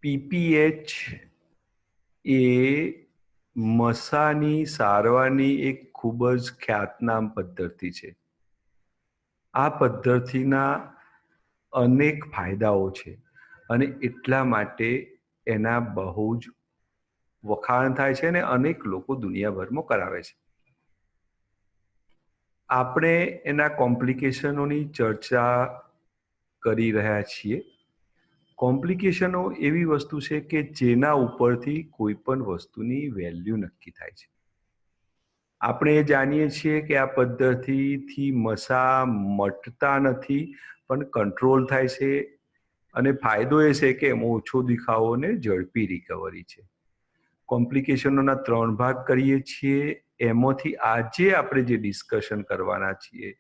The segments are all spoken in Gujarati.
પીપીએચ એ મસાની સારવારની એક ખૂબ જ ખ્યાતનામ પદ્ધતિ છે. આ પદ્ધતિના અનેક ફાયદાઓ છે અને એટલા માટે એના બહુ જ વખાણ થાય છે અને અનેક લોકો દુનિયાભરમાં કરાવે છે. આપણે એના કોમ્પ્લિકેશનોની ચર્ચા કરી રહ્યા છીએ. કોમ્પ્લિકેશનો એવી વસ્તુ છે કે જેના ઉપરથી કોઈ પણ વસ્તુની વેલ્યુ નક્કી થાય છે. આપણે જાણીએ છીએ કે આ પદ્ધતિથી મસા મટતા નથી પણ કંટ્રોલ થાય છે અને ફાયદો એ છે કે એમાં ઓછો દેખાવો અને ઝડપી રિકવરી છે. કોમ્પ્લિકેશનોના 3 ભાગ કરીએ છીએ. એમાંથી આજે આપણે જે ડિસ્કશન કરવાના છીએ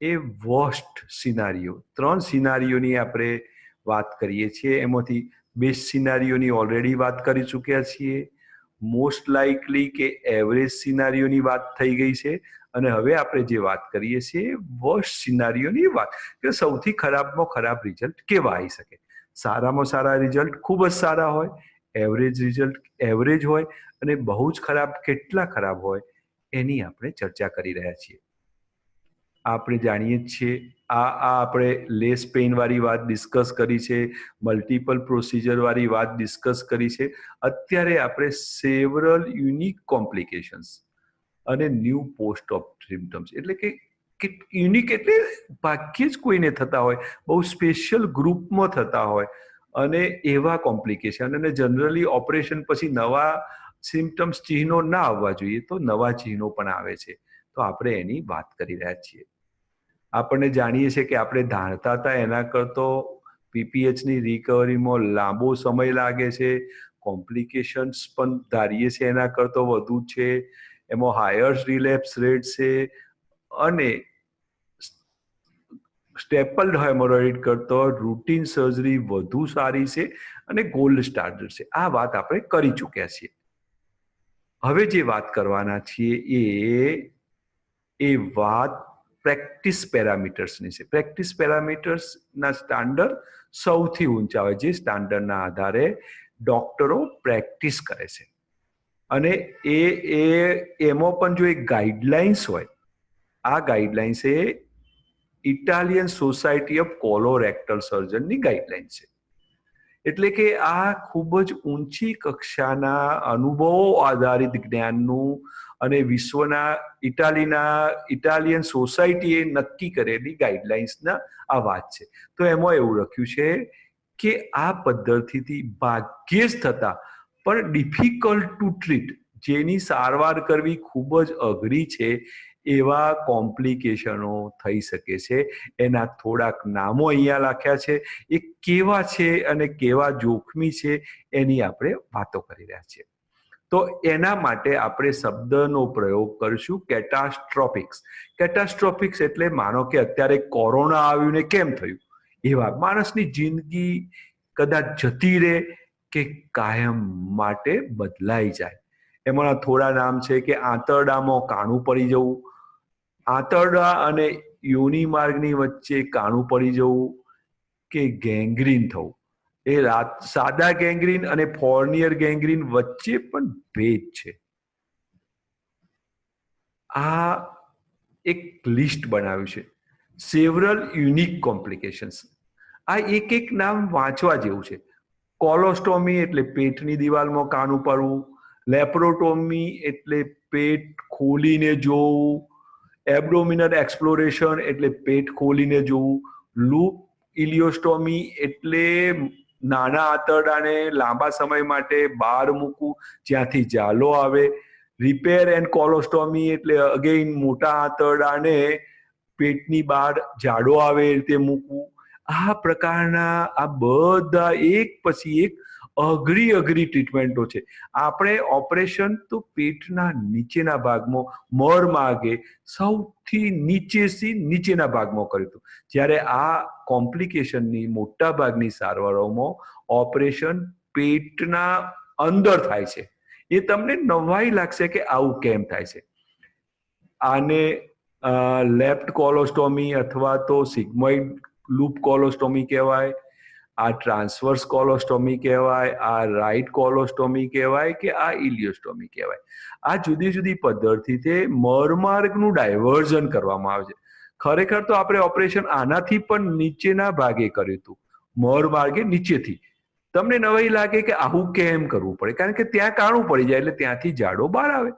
એ વર્સ્ટ સિનારીઓ 3 સિનારીઓની આપણે વાત કરીએ છીએ. એમાંથી બેસ્ટ સિનારીઓની ઓલરેડી વાત કરી ચૂક્યા છીએ. મોસ્ટ લાઇકલી કે એવરેજ સિનારીઓની વાત થઈ ગઈ છે અને હવે આપણે જે વાત કરીએ છીએ વર્સ્ટ સિનારીઓની વાત કે સૌથી ખરાબમાં ખરાબ રિઝલ્ટ કેવા આવી શકે. સારામાં સારા રિઝલ્ટ ખૂબ જ સારા હોય, એવરેજ રિઝલ્ટ એવરેજ હોય અને બહુ જ ખરાબ કેટલા ખરાબ હોય એની આપણે ચર્ચા કરી રહ્યા છીએ. આપણે જાણીએ જ છીએ આપણે લેસ પેઇન વાળી વાત ડિસ્કસ કરી છે, મલ્ટિપલ પ્રોસિજર વાળી વાત ડિસ્કસ કરી છે. અત્યારે આપણે સેવરલ યુનિક કોમ્પ્લિકેશન્સ અને ન્યૂ પોસ્ટ ઓફ સિમ્ટમ્સ એટલે કે યુનિક એટલે ભાગ્યે જ કોઈને થતા હોય, બહુ સ્પેશિયલ ગ્રુપમાં થતા હોય અને એવા કોમ્પ્લિકેશન અને જનરલી ઓપરેશન પછી નવા સિમ્ટમ્સ ચિહ્નો ના આવવા જોઈએ તો નવા ચિહ્નો પણ આવે છે. તો આપણે એની વાત કરી રહ્યા છીએ. આપણને જાણીએ છીએ કે આપણે ધારતા હતા એના કરતો પીપીએચની રિકવરીમાં લાંબો સમય લાગે છે. કોમ્પ્લિકેશન્સ પણ ધારીએ છીએ એના કરતો વધુ છે. એમાં હાયર રિલેપ્સ રેટ છે અને સ્ટેપલ્ડ હેમોરોઇડ કરતો રૂટીન સર્જરી વધુ સારી છે અને ગોલ્ડ સ્ટાન્ડર્ડ છે. આ વાત આપણે કરી ચૂક્યા છીએ. હવે જે વાત કરવાના છીએ એ વાત પ્રેક્ટિસ પેરામીટર્સની છે. પ્રેક્ટિસ પેરામીટર્સના સ્ટાન્ડર્ડ સૌથી ઊંચા હોય જે સ્ટાન્ડર્ડના આધારે ડોક્ટરો પ્રેક્ટિસ કરે છે અને એમાં પણ જો એક ગાઈડલાઇન્સ હોય, આ ગાઈડલાઇન્સ એ ઇટાલિયન સોસાયટી ઓફ કોલોરેક્ટલ સર્જનની ગાઈડલાઇન છે. એટલે કે આ ખૂબ જ ઊંચી કક્ષાના અનુભવો આધારિત જ્ઞાનનું અને વિશ્વના ઇટાલિયન સોસાયટીએ નક્કી કરેલી ગાઈડલાઇન્સના આ વાત છે. તો એમાં એવું લખ્યું છે કે આ પદ્ધતિથી ભાગ્યે જ થતા પણ ડિફિકલ્ટ ટુ ટ્રીટ જેની સારવાર કરવી ખૂબ જ અઘરી છે એવા કોમ્પ્લિકેશનો થઈ શકે છે. એના થોડાક નામો અહીંયા લખ્યા છે. એ કેવા છે અને કેવા જોખમી છે એની આપણે વાતો કરી રહ્યા છીએ. તો એના માટે આપણે શબ્દનો પ્રયોગ કરીશું કેટાસ્ટ્રોફિક્સ. કેટાસ્ટ્રોફિક્સ એટલે માનો કે અત્યારે કોરોના આવ્યું ને કેમ થયું એવા માણસની જિંદગી કદાચ જતી રહે કે કાયમ માટે બદલાઈ જાય. એમાં થોડા નામ છે કે આંતરડામાં કાણું પડી જવું, આંતરડા અને યોનિ માર્ગની વચ્ચે કાણું પડી જવું કે ગેંગ્રીન થવું. એ સાદા ગેંગ્રીન અને ફોર્નિયર ગેંગ્રીન વચ્ચે પણ ભેદ છે. આ એક લિસ્ટ બનાવ્યું છે સેવરલ યુનિક કોમ્પ્લિકેશન્સ. આ એક નામ વાંચવા જેવું છે. કોલોસ્ટોમી એટલે પેટની દિવાલમાં કાણું પડવું, લેપ્રોટોમી એટલે પેટ ખોલીને જોવું, એબ્ડોમિનલ એક્સપ્લોરેશન એટલે પેટ ખોલીને જોવું, લૂપ ઇલિયોસ્ટોમી એટલે નાના આંતરડાને લાંબા સમય માટે બહાર મૂકવું જ્યાંથી જાલો આવે, રિપેર એન્ડ કોલોસ્ટોમી એટલે અગેઇન મોટા આંતરડાને પેટની બહાર જાડો આવે એ રીતે મૂકવું. આ પ્રકારના આ બધા એક પછી એક અઘરી ટ્રીટમેન્ટો છે. આપણે ઓપરેશન તો પેટના નીચેના ભાગમાં મર માગે સૌથી નીચેના ભાગમાં કર્યું હતું, જ્યારે આ કોમ્પ્લિકેશનની મોટા ભાગની સારવારોમાં ઓપરેશન પેટના અંદર થાય છે. એ તમને નવાઈ લાગશે કે આવું કેમ થાય છે. આને લેફ્ટ કોલોસ્ટોમી અથવા તો સિગ્મોઇડ લૂપ કોલોસ્ટોમી કહેવાય. આ ટ્રાન્સવર્સ કોલોસ્ટોમી કહેવાય, આ રાઇટ કોલોસ્ટોમી કહેવાય કે આ ઇલિયોસ્ટોમી કહેવાય. આ જુદી જુદી પદ્ધતિથી મરમાર્ગનું ડાયવર્ઝન કરવામાં આવે છે. ખરેખર તો આપણે ઓપરેશન આનાથી પણ નીચેના ભાગે કર્યું હતું, મરમાર્ગે નીચેથી. તમને નવાઈ લાગે કે આવું કેમ કરવું પડે, કારણ કે ત્યાં કાણું પડી જાય એટલે ત્યાંથી જાડો બહાર આવે.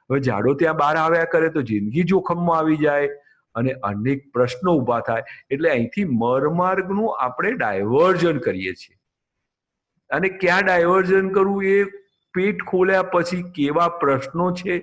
હવે જાડો ત્યાં બહાર આવ્યા કરે તો જિંદગી જોખમમાં આવી જાય અને અનેક પ્રશ્નો ઊભા થાય. એટલે અહીંથી મરમાર્ગનું આપણે ડાયવર્ઝન કરીએ છીએ. અને ક્યાં ડાયવર્ઝન કરવું એ પેટ ખોલ્યા પછી કેવા પ્રશ્નો છે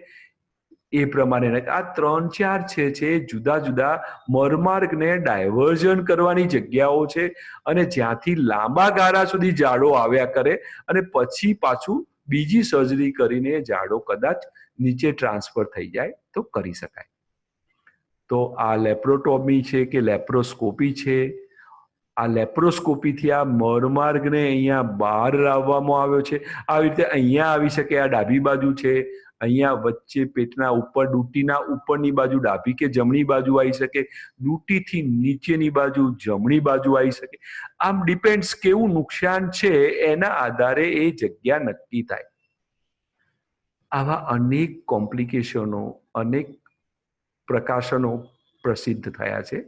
એ પ્રમાણે. આ 3-4 છે જુદા જુદા મરમાર્ગને ડાયવર્ઝન કરવાની જગ્યાઓ છે, અને જ્યાંથી લાંબા ગાળા સુધી જાડો આવ્યા કરે અને પછી પાછું બીજી સર્જરી કરીને જાડો કદાચ નીચે ટ્રાન્સફર થઈ જાય તો કરી શકાય. તો આ લેપ્રોટોમી છે કે લેપ્રોસ્કોપી છે. આ લેપ્રોસ્કોપીથી આ મરમાર્ગને અહીંયા બહાર લાવવામાં આવ્યો છે. આવી રીતે અહીંયા આવી શકે, આ ડાબી બાજુ છે, અહીંયા વચ્ચે પેટના ઉપર ડૂટીના ઉપરની બાજુ ડાબી કે જમણી બાજુ આવી શકે, ડૂટીથી નીચેની બાજુ જમણી બાજુ આવી શકે. આમ ડિપેન્ડ્સ કેવું નુકસાન છે એના આધારે એ જગ્યા નક્કી થાય. આવા અનેક કોમ્પ્લિકેશનો, અનેક પ્રકાશનો પ્રસિદ્ધ થયા છે.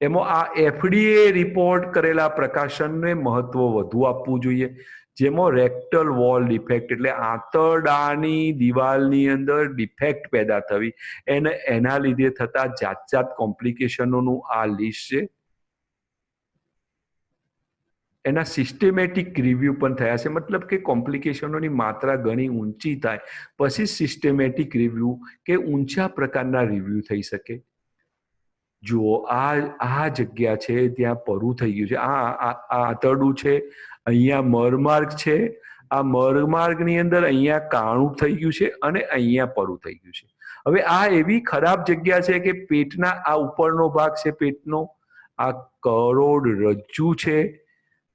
એમાં આ FDA રિપોર્ટ કરેલા પ્રકાશનને મહત્વ વધુ આપવું જોઈએ, જેમાં રેક્ટલ વોલ ડિફેક્ટ એટલે આંતરડાની દિવાલની અંદર ડિફેક્ટ પેદા થવી, એના લીધે થતા જાત કોમ્પ્લિકેશનોનું આ લિસ્ટ છે. એના સિસ્ટેમેટિક રિવ્યુ પણ થયા છે. મતલબ કે કોમ્પ્લિકેશનોની માત્રા ઘણી ઊંચી થાય પછી સિસ્ટેમેટિક રિવ્યુ કે ઊંચા પ્રકારના રિવ્યુ થઈ શકે. જુઓ, આ જગ્યા છે ત્યાં પરું થઈ ગયું છે, આ આંતરડું છે, અહીંયા મરમાર્ગ છે, આ મરમાર્ગની અંદર અહીંયા કાણું થઈ ગયું છે અને અહીંયા પરું થઈ ગયું છે. હવે આ એવી ખરાબ જગ્યા છે કે પેટના આ ઉપરનો ભાગ છે, પેટનો આ કરોડરજ્જુ છે,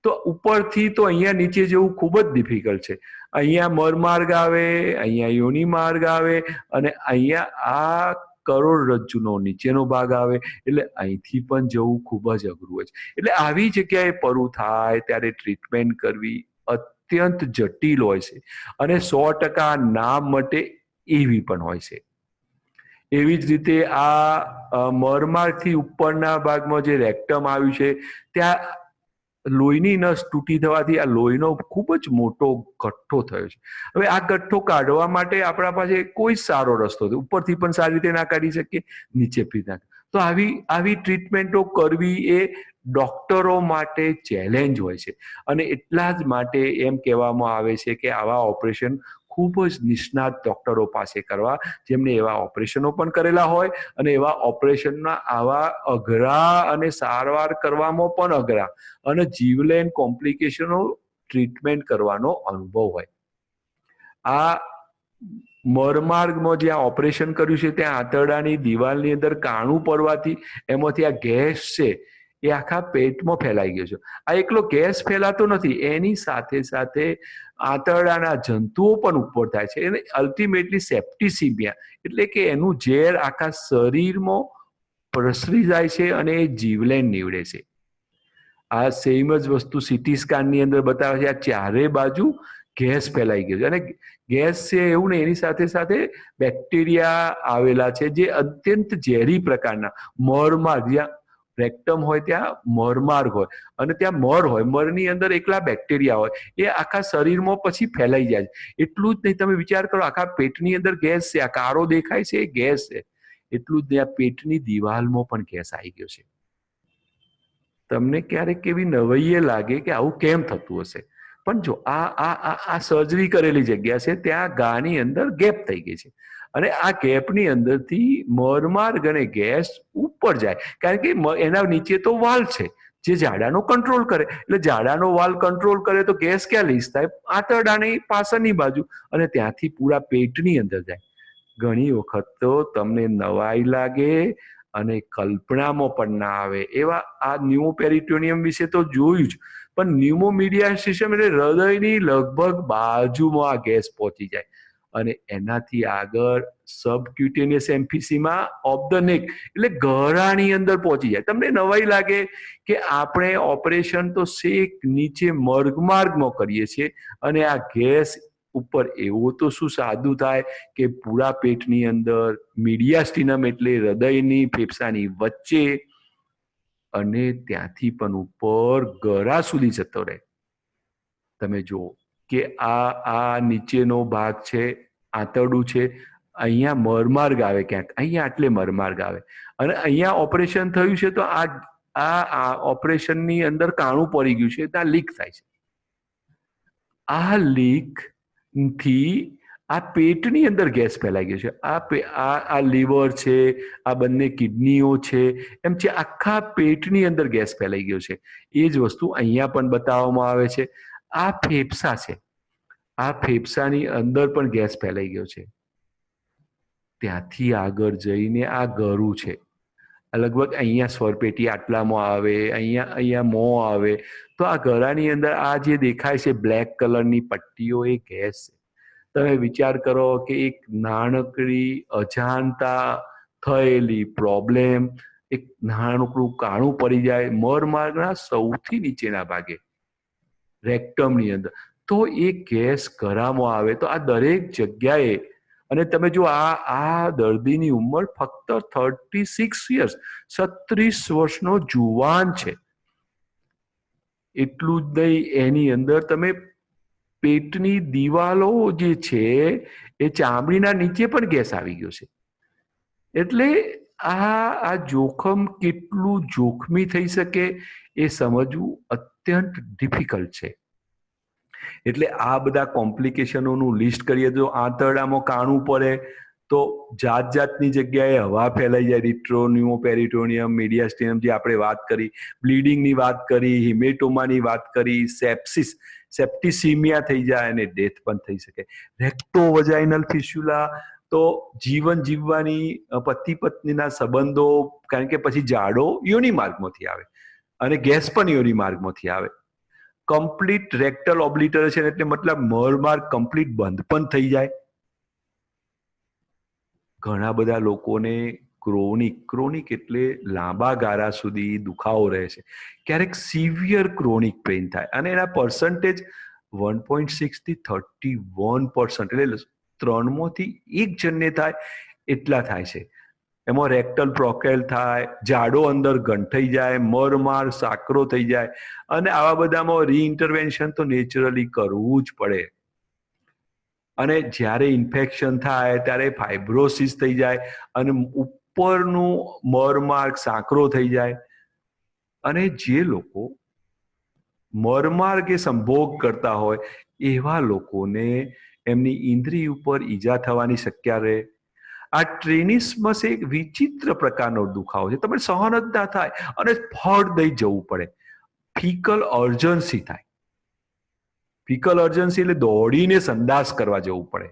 તો ઉપરથી તો અહીંયા નીચે જેવું ખૂબ જ ડિફિકલ્ટ છે. અહીંયા મરમાર્ગ આવે, અહીંયા યોનિ માર્ગ આવે અને અહીંયા આ કરોડરજ્જુનો નીચેનો ભાગ આવે, એટલે અહીંથી પણ જવું ખૂબ જ અઘરું હોય છે. એટલે આવી જગ્યાએ પરું થાય ત્યારે ટ્રીટમેન્ટ કરવી અત્યંત જટિલ હોય છે અને 100% નામ માટે એવી પણ હોય છે. એવી જ રીતે આ મરમાર્ગથી ઉપરના ભાગમાં જે રેક્ટમ આવ્યું છે ત્યાં લોહીની નસ તૂટી થવાથી આ લોહીનો ખૂબ જ મોટો ગઠ્ઠો થયો છે. હવે આ ગઠ્ઠો કાઢવા માટે આપણા પાસે કોઈ સારો રસ્તો નથી. ઉપરથી પણ સારી રીતે ના કાઢી શકીએ, નીચેથી ના. તો આવી ટ્રીટમેન્ટો કરવી એ ડોક્ટરો માટે ચેલેન્જ હોય છે અને એટલા જ માટે એમ કહેવામાં આવે છે કે આવા ઓપરેશન ખૂબ જ નિષ્ણાત ડોક્ટરો પાસે કરવા, જેમને એવા ઓપરેશનો પણ કરેલા હોય અને એવા ઓપરેશનના આવા અઘરા અને સારવાર કરવામાં પણ અઘરા અને જીવલેણ કોમ્પ્લિકેશનો ટ્રીટમેન્ટ કરવાનો અનુભવ હોય. આ મરમાર્ગમાં જ્યાં ઓપરેશન કર્યું છે ત્યાં આંતરડાની દિવાલની અંદર કાણું પડવાથી એમાંથી આ ગેસ છે એ આખા પેટમાં ફેલાઈ ગયો છે. આ એકલો ગેસ ફેલાતો નથી, એની સાથે સાથે આંતરડાના જંતુઓ પણ ઉપર થાય છે અને અલ્ટિમેટલી સેપ્ટિસિમિયા એટલે કે એનું ઝેર આખા શરીરમાં પ્રસરી જાય છે અને એ જીવલેણ નીવડે છે. આ સેમ જ વસ્તુ સીટી સ્કેનની અંદર બતાવે છે. આ ચારે બાજુ ગેસ ફેલાઈ ગયો છે અને ગેસ છે એવું ને, એની સાથે સાથે બેક્ટેરિયા આવેલા છે જે અત્યંત ઝેરી પ્રકારના મરમાર્ગ, જ્યાં રેક્ટમ હોય ત્યાં મરમાર્ગ હોય અને ત્યાં મર હોય, મરની અંદર એકલા બેક્ટેરિયા હોય, એ આખા શરીરમાં પછી ફેલાઈ જાય છે. એટલું જ નહીં, તમે વિચાર કરો આખા પેટની અંદર ગેસ છે, આ કાળો દેખાય છે એ ગેસ છે. એટલું જ નહીં, આ પેટની દિવાલમાં પણ ગેસ આવી ગયો છે. તમને ક્યારેક એવી નવાઈએ લાગે કે આવું કેમ થતું હશે, પણ જો આ સર્જરી કરેલી જગ્યા છે, ત્યાં ગાની અંદર ગેપ થઈ ગઈ છે અને આ ગેપની અંદરથી મરમાર્ગ અને ગેસ ઉપર જાય, કારણ કે એના નીચે તો વાલ છે જે ઝાડાનો કંટ્રોલ કરે. એટલે ઝાડાનો વાલ કંટ્રોલ કરે તો ગેસ ક્યાં લીસ થાય? આંતરડાની પાછળની બાજુ અને ત્યાંથી પૂરા પેટની અંદર જાય. ઘણી વખત તો તમને નવાઈ લાગે અને કલ્પનામાં પણ ના આવે એવા આ ન્યુમોપેરિટોનિયમ વિશે તો જોયું જ, પણ ન્યુમોમીડિયાસિસમ એટલે હૃદયની લગભગ બાજુમાં આ ગેસ પહોંચી જાય અને એનાથી આગળ સબક્યુટેનિયસ એમ્ફિસીમા ઓફ ધ નેક, એટલે ગળાની અંદર પહોંચી જાય. તમને નવાઈ લાગે કે આપણે ઓપરેશન તો શેક નીચે મર્ગમાર્ગમાં કરીએ છીએ અને આ ગેસ ઉપર એવો તો શું સાદું થાય કે પૂરા પેટની અંદર મીડિયાસ્ટિનમ એટલે હૃદયની ફેફસાની વચ્ચે અને ત્યાંથી પણ ઉપર ગળા સુધી જતો રહે. તમે જુઓ કે આ નીચેનો ભાગ છે, આંતરડું છે, અહીંયા મરમાર્ગ આવે, ક્યાંક અહીંયા આટલે મરમાર્ગ આવે અને અહીંયા ઓપરેશન થયું છે તો આ ઓપરેશનની અંદર કાણું પડી ગયું છે, ત્યાં લીક થાય છે. આ લીક થી આ પેટની અંદર ગેસ ફેલાઈ ગયો છે. આ લીવર છે, આ બંને કિડનીઓ છે, એમ છે આખા પેટની અંદર ગેસ ફેલાઈ ગયો છે. એ જ વસ્તુ અહીંયા પણ બતાવવામાં આવે છે. આ ફેફસા છે, આ ફેફસાની અંદર પણ ગેસ ફેલાઈ ગયો છે. ત્યાંથી આગળ જઈને આ ગળું છે, લગભગ અહીંયા સ્વરપેટી આટલામાં આવે, અહીંયા મોં આવે, તો આ ગળાની અંદર આ જે દેખાય છે બ્લેક કલરની પટ્ટીઓ એ ગેસ છે. તમે વિચાર કરો કે એક નાનકડી અજાણતા થયેલી પ્રોબ્લેમ, એક નાનકડું કાણું પડી જાય મરમાર્ગના સૌથી નીચેના ભાગે, રેક્ટમની અંદર, તો એ ગેસ ગળામાં આવે તો આ દરેક જગ્યાએ. અને તમે જો આ દર્દીની ઉંમર ફક્ત 36 યર્સ, 36 વર્ષનો જુવાન છે. એટલું જ નહીં, એની અંદર તમે પેટની દિવાલો જે છે એ ચામડીના નીચે પણ ગેસ આવી ગયો છે. એટલે આ જોખમ કેટલું જોખમી થઈ શકે એ સમજવું અત્યંત ડિફિકલ્ટ છે. એટલે આ બધા કોમ્પ્લિકેશનોનું લિસ્ટ કરીએ તો આંતરડામાં કાણું પડે તો જાત જાતની જગ્યાએ હવા ફેલાઈ જાય, રિટ્રોન્યુમો પેરિટોનિયમ, મીડિયાસ્ટિનમ જે આપણે વાત કરી, બ્લીડિંગની વાત કરી, હિમેટોમાની વાત કરી, સેપ્ટિસિમિયા થઈ જાય અને ડેથ પણ થઈ શકે. રેક્ટોવજાઇનલ ફિસ્યુલા તો જીવન જીવવાની પતિ પત્નીના સંબંધો, કારણ કે પછી ઝાડો યોની માર્ગમાંથી આવે અને ગેસ પણ યોની માર્ગમાંથી આવે. કમ્પ્લીટ રેક્ટલ ઓબ્લિટરેશન એટલે મતલબ મરમાર્ગ કમ્પ્લીટ બંધ પણ થઈ જાય. ઘણા બધા લોકોને ક્રોનિક એટલે લાંબા ગાળા સુધી દુખાવો રહે છે. ક્યારેક સિવિયર ક્રોનિક પેઇન થાય અને એના પર્સન્ટેજ 1.6 થી 31%, એટલે 3માંથી 1 જણને થાય એટલા થાય છે. એમાં રેક્ટલ પ્રોકેલ થાય, જાડો અંદર ગંઠાઈ જાય, મરમાર સાકરો થઈ જાય, અને આવા બધામાં રીઇન્ટરવેન્શન તો નેચરલી કરવું જ પડે. અને જ્યારે ઇન્ફેક્શન થાય ત્યારે ફાઇબ્રોસિસ થઈ જાય અને ઉપરનું મરમાર્ગ સાંકરો થઈ જાય. અને જે લોકો મરમાર્ગે સંભોગ કરતા હોય એવા લોકોને એમની ઇન્દ્રિય ઉપર ઈજા થવાની શક્યતા રહે. આ ટ્રેનિસમસ એક વિચિત્ર પ્રકારનો દુખાવો છે, તમે સહન જ ના થાય અને ફળ દઈ જવું પડે. ફિકલ અર્જન્સી થાય. ફિકલ અર્જન્સી એટલે દોડીને સંડાસ કરવા જવું પડે.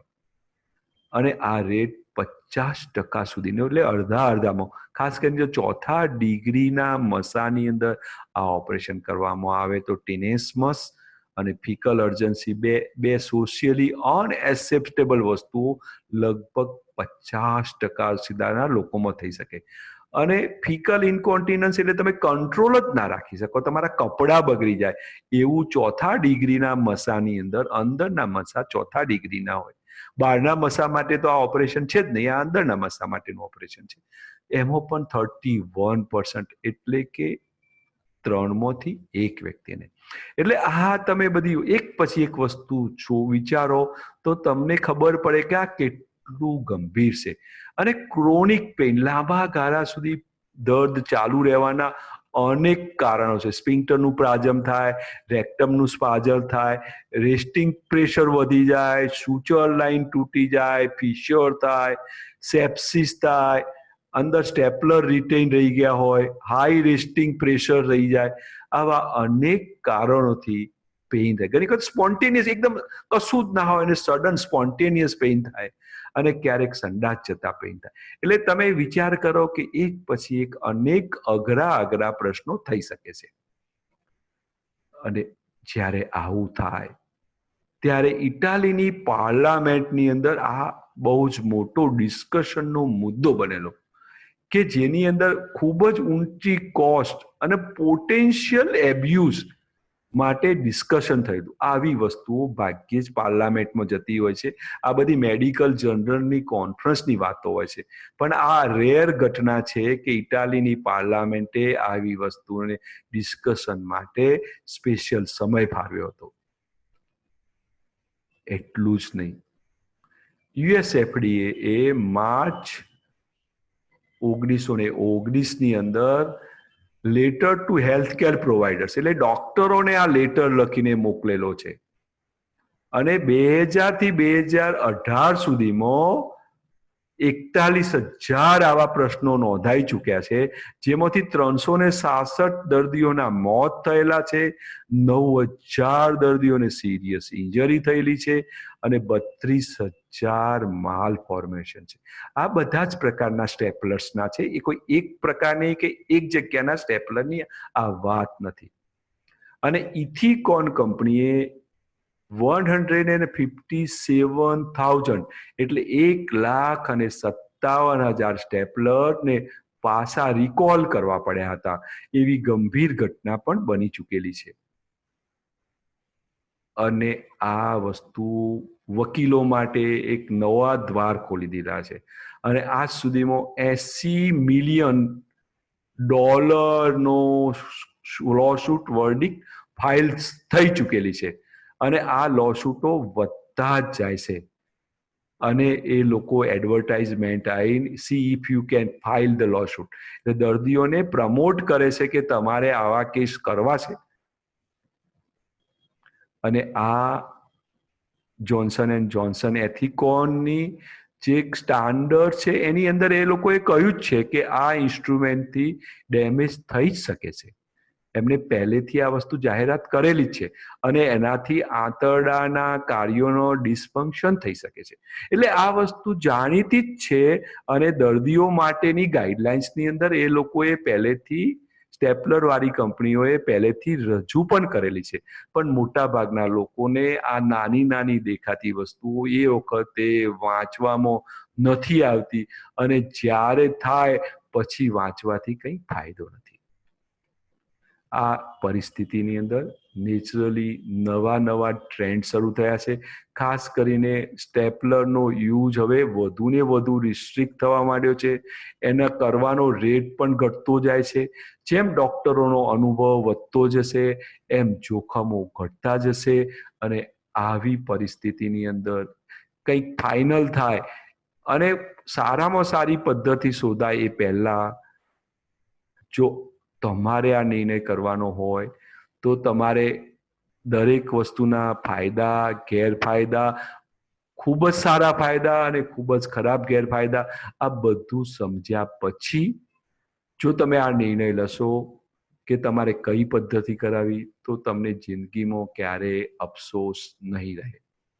અને આ રેટ 50% સુધીનો, એટલે અડધામાં, ખાસ કરીને જો 4થા ડિગ્રીના મસાની અંદર આ ઓપરેશન કરવામાં આવે તો ટેનેસ્મસ અને ફિકલ અર્જન્સી બે સોશિયલી અનએક્સેપ્ટેબલ વસ્તુઓ લગભગ 50% સીધાના લોકોમાં થઈ શકે. અને ફિકલ ઇન્કોન્ટિનન્સ એટલે તમે કંટ્રોલ જ ના રાખી શકો, તમારા કપડાં બગડી જાય એવું 4થા ડિગ્રીના મસાની અંદરના મસા 4થા ડિગ્રીના હોય. બહારના મસા માટે તો આ ઓપરેશન છે જ નહીં, આ અંદરના મસા માટેનું ઓપરેશન છે. એમાં પણ 31%, એટલે કે 3માંથી 1 વ્યક્તિને. એટલે આ તમે બધી એક પછી એક વસ્તુ વિચારો તો તમને ખબર પડે કે આ કેટલું ગંભીર છે. અને ક્રોનિક પેઇન, લાંબા ગાળા સુધી દર્દ ચાલુ રહેવાના અનેક કારણો છે. સ્પિન્ક્ટરનું પ્રાજમ થાય, રેક્ટમનું સ્પાઝલ થાય, રેસ્ટિંગ પ્રેશર વધી જાય, સુચર લાઇન તૂટી જાય, ફિશર થાય, સેપ્સિસ થાય, અંદર સ્ટેપલર રિટેન રહી ગયા હોય, હાઈ રેસ્ટિંગ પ્રેશર રહી જાય. આવા અનેક કારણોથી પેઇન થાય. ઘણી વખત સ્પોન્ટેનિયસ, એકદમ કશું જ ના હોય અને સડન સ્પોન્ટેનિયસ પેઇન થાય, અને ક્યારેક સંડાસ જતા પેઇન થાય. એટલે તમે વિચાર કરો કે એક પછી એક અનેક અઘરા પ્રશ્નો થઈ શકે છે. અને જ્યારે આવું થાય ત્યારે ઇટાલીની પાર્લામેન્ટની અંદર આ બહુ જ મોટો ડિસ્કશનનો મુદ્દો બનેલો, કે જેની અંદર ખૂબ જ ઊંચી કોસ્ટ અને પોટેન્શિયલ એબ્યુઝ માટે ડિસ્કશન થયું. આવી વસ્તુઓ ભાગ્યે જ પાર્લામેન્ટમાં જતી હોય છે. આ બધી મેડિકલ જર્નલની કોન્ફરન્સની વાતો હોય છે, પણ આ રેર ઘટના છે કે ઇટાલીની પાર્લામેન્ટે આવી વસ્તુઓને ડિસ્કશન માટે સ્પેશિયલ સમય ફાળવ્યો હતો. એટલું જ નહીં, યુએસએફડીએ એ માર્ચ 1919ની અંદર letter to health care providers, એટલે ડોક્ટરોને આ લેટર લખીને મોકલેલો છે. અને 2000 થી 2018 સુધીમાં 41,000 આવા પ્રશ્નો નોંધાઈ ચૂક્યા છે, જેમાંથી 366 દર્દીઓના મોત થયેલા છે, 9,000 દર્દીઓને સિરિયસ ઇન્જરી થયેલી છે અને 32,000 માલ ફોર્મેશન છે. આ બધા જ પ્રકારના સ્ટેપલર્સના છે. એ કોઈ એક પ્રકારની કે એક જગ્યાના સ્ટેપલરની આ વાત નથી. અને ઇથિકોન કંપનીએ 157,000 એટલે 1,57,000 સ્ટેપલરને પાછા રિકોલ કરવા પડ્યા હતા. એવી ગંભીર ઘટના પણ બની ચૂકેલી છે. અને આ વસ્તુ વકીલો માટે એક નવા દ્વાર ખોલી દીધા છે. અને આજ સુધીમાં $80 મિલિયન લોસૂટ વર્ડિક્ટ ફાઇલ થઈ ચૂકેલી છે. અને આ લોસૂટો વધતા જ જાય છે. અને એ લોકો એડવર્ટાઇઝમેન્ટ આવીને see if you can file the lawsuit, એટલે દર્દીઓને પ્રમોટ કરે છે કે તમારે આવા કેસ કરવા છે. અને આ જોન્સન એન્ડ જોન્સન એથિકોનની જે સ્ટાન્ડર્ડ છે એની અંદર એ લોકોએ કહ્યું જ છે કે આ ઇન્સ્ટ્રુમેન્ટથી ડેમેજ થઈ જ શકે છે. એમને પહેલેથી આ વસ્તુ જાહેરાત કરેલી જ છે. અને એનાથી આંતરડાના કાર્યોનો ડિસફંક્શન થઈ શકે છે. એટલે આ વસ્તુ જાણીતી જ છે. અને દર્દીઓ માટેની ગાઈડલાઇન્સની અંદર એ લોકોએ પહેલેથી સ્ટેપલરવાળી કંપનીઓએ પહેલેથી રજૂ પણ કરેલી છે. પણ મોટા ભાગના લોકોને આ નાની નાની દેખાતી વસ્તુઓ એ વખતે વાંચવામાં નથી આવતી, અને જ્યારે થાય પછી વાંચવાથી કંઈ ફાયદો નથી. આ પરિસ્થિતિની અંદર નેચરલી નવા ટ્રેન્ડ શરૂ થયા છે. ખાસ કરીને સ્ટેપલરનો યુઝ હવે વધુ ને વધુ રિસ્ટ્રિક્ટ થવા માંડ્યો છે. એના કરવાનો રેટ પણ ઘટતો જાય છે. જેમ ડોક્ટરોનો અનુભવ વધતો જશે એમ જોખમો ઘટતા જશે. અને આવી પરિસ્થિતિની અંદર કંઈક ફાઇનલ થાય અને સારામાં સારી પદ્ધતિ શોધાય એ પહેલા, જો તમારે આ નિર્ણય કરવાનો હોય તો તમારે દરેક વસ્તુના ફાયદા ગેરફાયદા, ખૂબ જ સારા ફાયદા અને ખૂબ જ ખરાબ ગેરફાયદા, આ બધું સમજ્યા પછી જો તમે આ નિર્ણય લેશો કે તમારે કઈ પદ્ધતિ કરાવી, તો તમને જિંદગીમાં ક્યારેય અફસોસ નહીં રહે.